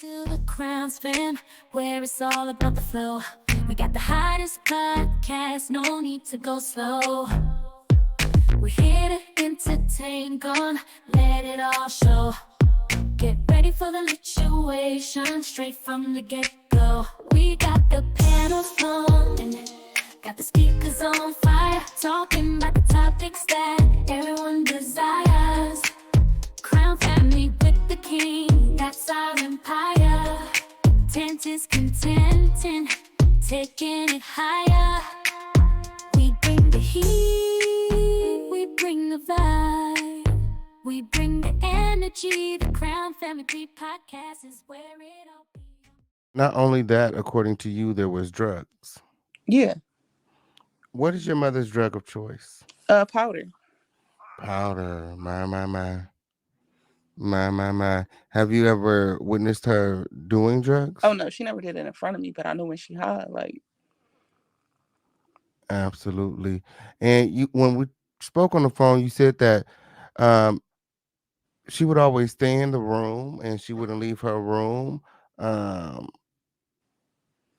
to the Crown Spin, where it's all about the flow. We got the hottest podcast, no need to go slow. We're here to entertain, gonna let it all show. Get ready for the lituation, straight from the get-go. We got the panels flowing, got the speakers on fire, talking about the topics that everyone desires. Crown family with the king, that's our empire. Tent is contenting, taking it higher. We bring the heat, we bring the vibe, we bring the energy. The Crown Family Podcast is where it all begins. Not only that, according to you, there was drugs. Yeah. What is your mother's drug of choice? Powder. Powder. My. Have you ever witnessed her doing drugs? Oh no, she never did it in front of me, but I know when she high, like. Absolutely. And you, when we spoke on the phone, you said that um, she would always stay in the room and she wouldn't leave her room. Um,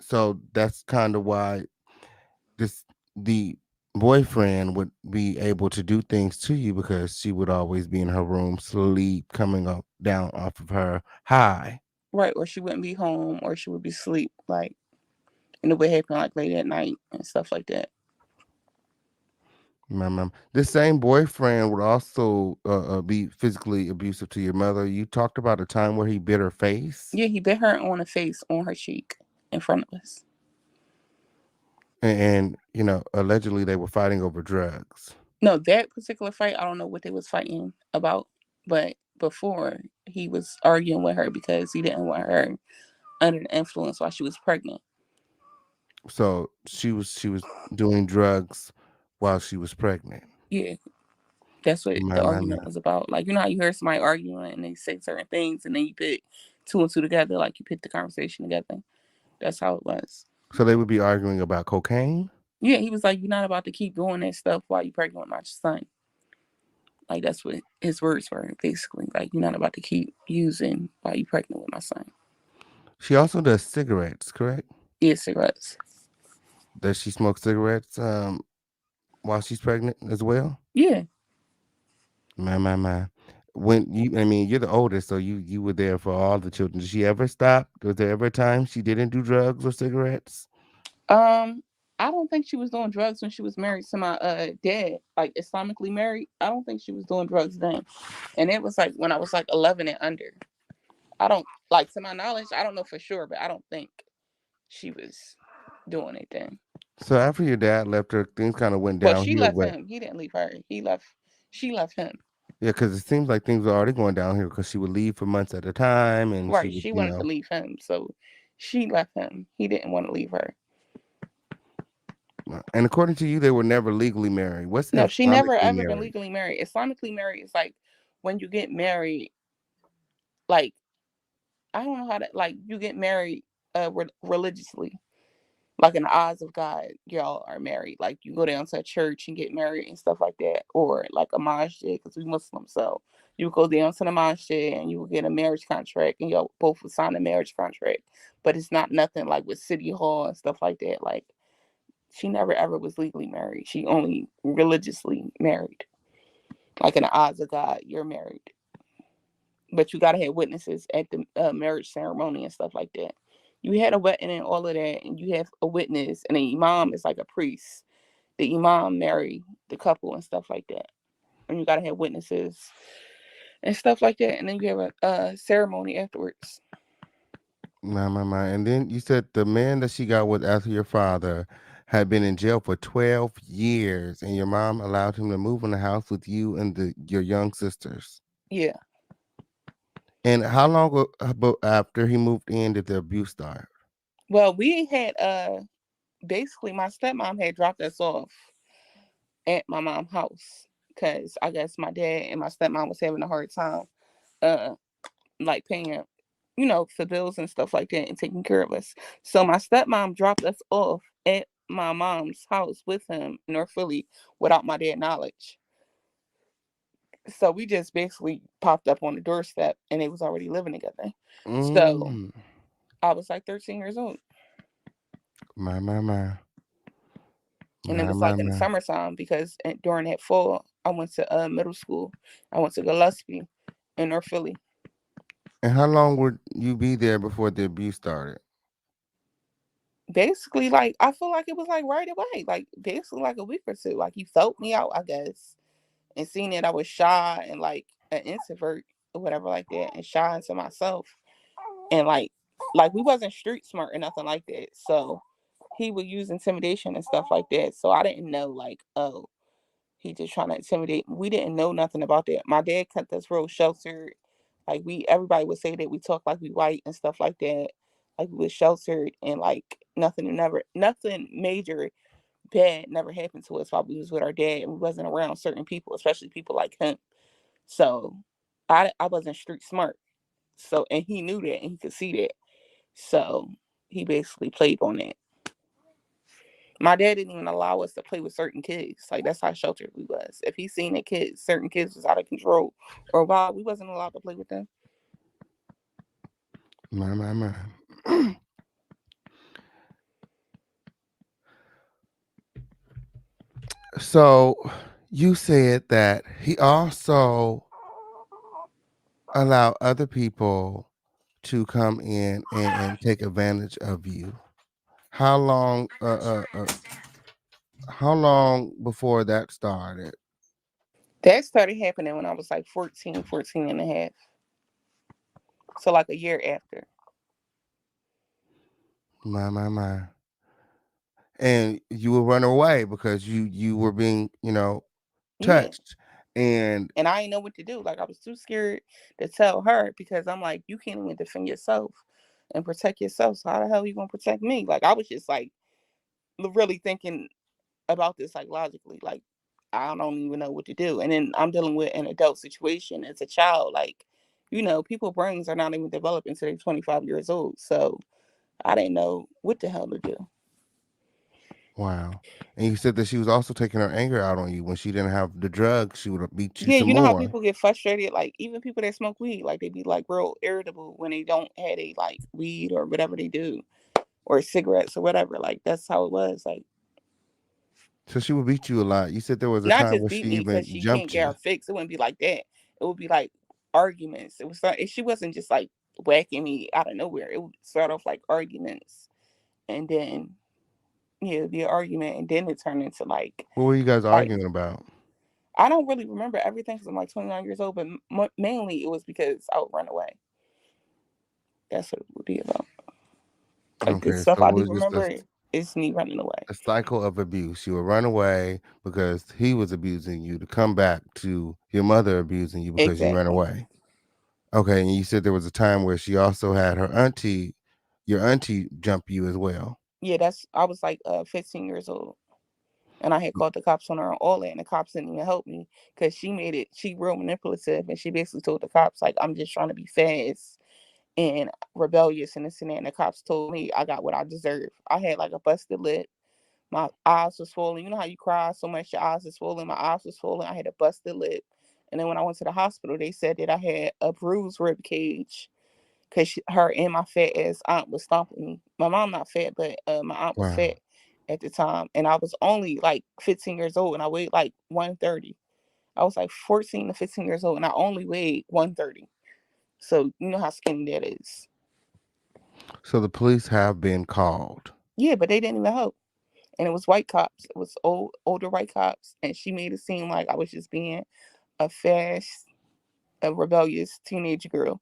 so that's kind of why this the boyfriend would be able to do things to you because she would always be in her room, sleep coming up down off of her high. Right, or she wouldn't be home, or she would be asleep, like, and it would happen like late at night and stuff like that. My mom. This same boyfriend would also be physically abusive to your mother. You talked about a time where he bit her face, Yeah, he bit her on the face, on her cheek, in front of us. and you know, allegedly they were fighting over drugs. No, that particular fight, I don't know what they was fighting about, but before he was arguing with her because he didn't want her under the influence while she was pregnant. So she was doing drugs while she was pregnant. Yeah, that's what My, the my, my. argument was about. Like, you know how you hear somebody arguing and they say certain things and then you put two and two together, like you put the conversation together. That's how it was. So they would be arguing about cocaine. Yeah, he was like, "You're not about to keep doing that stuff while you're pregnant with my son." Like, that's what his words were, basically. Like, you're not about to keep using while you're pregnant with my son. She also does cigarettes, correct? Yeah, cigarettes. Does she smoke cigarettes while she's pregnant as well? Yeah. My. When you, I mean, you're the oldest, so you were there for all the children. Did she ever stop? Was there ever a time she didn't do drugs or cigarettes? Um, I don't think she was doing drugs when she was married to my dad, like Islamically married. I don't think she was doing drugs then. And it was like when I was like 11 and under. I don't, like, to my knowledge, I don't know for sure, but I don't think she was doing it then. So after your dad left her, things kind of went Well, she downhill. left But him. He didn't leave her. She left him. yeah, because it seems like things were already going downhill because she would leave for months at a time, and she Right. would, She you wanted to know. leave him. So she left him. He didn't want to leave her. And according to you, they were never legally married. What's No, she never Islamically ever been married? legally married. Islamically married is like when you get married, like, I don't know how to, like, you get married religiously. Like, in the eyes of God, y'all are married. Like, you go down to a church and get married and stuff like that. Or like a masjid, because we Muslim. So you go down to the masjid and you will get a marriage contract and y'all both will sign a marriage contract. But it's not nothing like with City Hall and stuff like that. Like, she never ever was legally married. She only religiously married. Like, in the eyes of God, you're married. But you gotta have witnesses at the marriage ceremony and stuff like that. You had a wedding and all of that, and you have a witness, and an imam is like a priest. The imam marry the couple and stuff like that, and you gotta have witnesses and stuff like that, and then you have a ceremony afterwards. My. And then you said the man that she got with after your father had been in jail for 12 years, and your mom allowed him to move in the house with you and your young sisters. Yeah. And how long after he moved in did the abuse start? Well, we had basically my stepmom had dropped us off at my mom's house because I guess my dad and my stepmom was having a hard time uh like paying, for bills and stuff like that and taking care of us. So my stepmom dropped us off at my mom's house with him in North Philly without my dad's knowledge. So we just basically popped up on the doorstep and they was already living together. So Mm. I was like 13 years old. My, my, my. And it My, was my, like in the my. summertime because during that fall, I went to middle school. I went to Gillespie in North Philly. And how long would you be there before the abuse started? Basically, like, I feel like it was like right away, like basically like a week or two. Like he felt me out, I guess, and seeing that I was shy and like an introvert or whatever like that, and shy into myself, and like we wasn't street smart or nothing like that. So he would use intimidation and stuff like that. So I didn't know like, oh, he just trying to intimidate me. We didn't know nothing about that. My dad kept us real sheltered. Like everybody would say that we talk like we white and stuff like that. Like we was sheltered and like nothing major bad never happened to us while we was with our dad and we wasn't around certain people, especially people like him. So I wasn't street smart. So and he knew that and he could see that. So he basically played on that. My dad didn't even allow us to play with certain kids. Like that's how sheltered we was. If he seen that certain kids was out of control or wild, we wasn't allowed to play with them. My, my, my. So you said that he also allowed other people to come in and take advantage of you. How long how long before that started? That started happening when I was like 14, 14 and a half. So like a year after. My, my, my. And you would run away because you were being, Yeah. touched. And And I didn't know what to do. Like I was too scared to tell her because I'm like, you can't even defend yourself and protect yourself. So how the hell are you gonna protect me? Like I was just like really thinking about this like logically. Like I don't even know what to do. And then I'm dealing with an adult situation as a child. Like, people brains are not even developed until they're 25 years old. So I didn't know what the hell to do. wow. And you said that she was also taking her anger out on you when she didn't have the drugs, she would have beat you Yeah, some you know how more. people get frustrated, like even people that smoke weed, like they be like real irritable when they don't have a like weed or whatever they do, or cigarettes or whatever. Like that's how it was. Like So she would beat you a lot. You said there was a not time just where beat she me because even she can't jumped get you. her fix. It wouldn't be like that. It would be like arguments. It was she wasn't just like whacking me out of nowhere. It would start off like arguments, and then yeah, it'd be an argument, and then it turned into like What were you guys fight. arguing about? I don't really remember everything because I'm like 29 years old, but mainly it was because I would run away. That's what it would be about. Like the Okay, stuff so I it do was just remember is me running away. a cycle of abuse. You would run away because he was abusing you to come back to your mother abusing you because you ran Exactly. away. Okay, and you said there was a time where she also had your auntie jump you as well. Yeah, I was like 15 years old. And I had called the cops on her and all that, and the cops didn't even help me because she real manipulative, and she basically told the cops, like, I'm just trying to be fast and rebellious and this and that. And the cops told me I got what I deserve. I had like a busted lip. My eyes was swollen. You know how you cry so much, your eyes are swollen. My eyes was swollen. I had a busted lip. And then when I went to the hospital, they said that I had a bruised rib cage because her and my fat ass aunt was stomping me. My mom not fat, but my aunt was Wow. fat at the time, and I was only like 15 years old, and I weighed like 130. I was like 14 to 15 years old, and I only weighed 130. So you know how skinny that is. So the police have been called. Yeah, but they didn't even help, and it was white cops. It was older white cops, and she made it seem like I was just being a fast, a rebellious teenage girl,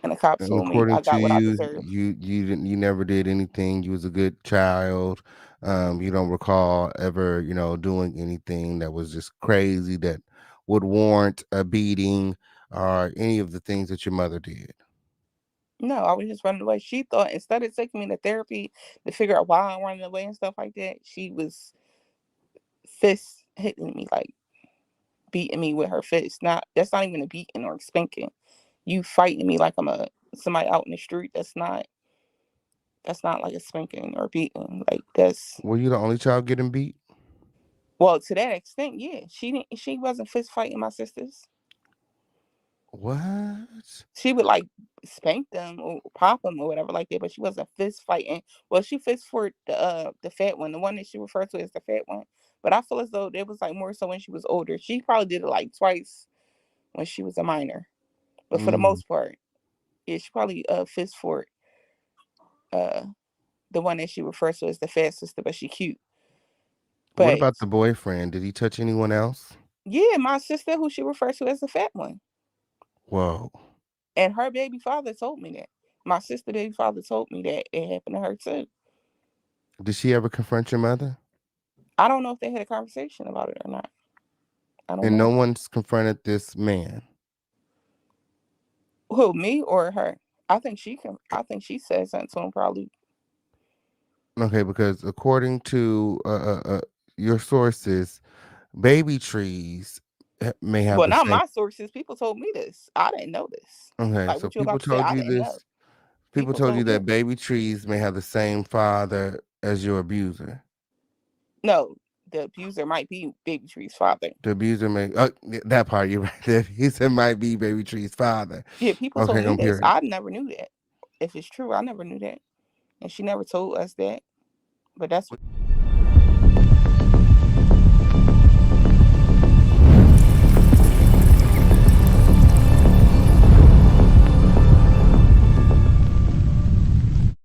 and the cops And told me according I to got what I you, deserved. you never did anything. You was a good child. You don't recall ever, doing anything that was just crazy that would warrant a beating or any of the things that your mother did. No, I was just running away. She thought instead of taking me to therapy to figure out why I'm running away and stuff like that, she was fist hitting me, like beating me with her fist. Not that's not even a beating or spanking. You fighting me like I'm a somebody out in the street. That's not like a spanking or beating. Like that's Were you the only child getting beat? well to that extent, yeah. She wasn't fist fighting my sisters. What? She would like spank them or pop them or whatever like that, but she wasn't fist fighting. Well, she fist fought the fat one, the one that she referred to as the fat one. But I feel as though it was like more so when she was older. She probably did it like twice when she was a minor. But for the Mm. most part, yeah, she probably fist fought uh the one that she refers to as the fat sister, but she cute. What But about the boyfriend? Did he touch anyone else? yeah, my sister, who she refers to as the fat one, Whoa. and her baby father told me that. My sister baby father told me that it happened to her too. Did she ever confront your mother? I don't know if they had a conversation about it or not. I don't And no know. one's confronted this man. Who, me or her? I think she can. I think she said something to him probably. Okay, because according to your sources, baby trees may have Well, the not same. my sources. People told me this. I didn't know this. Okay, Like so what you people about to say, told I you didn't know. this. People People told you told that me. baby trees may have the same father as your abuser. No, the abuser might be Baby Tree's father. The abuser may that part you're right. The abuser might be baby tree's father. Yeah, people told Okay, me I'm this. period. I never knew that. If it's true, I never knew that, and she never told us that. But that's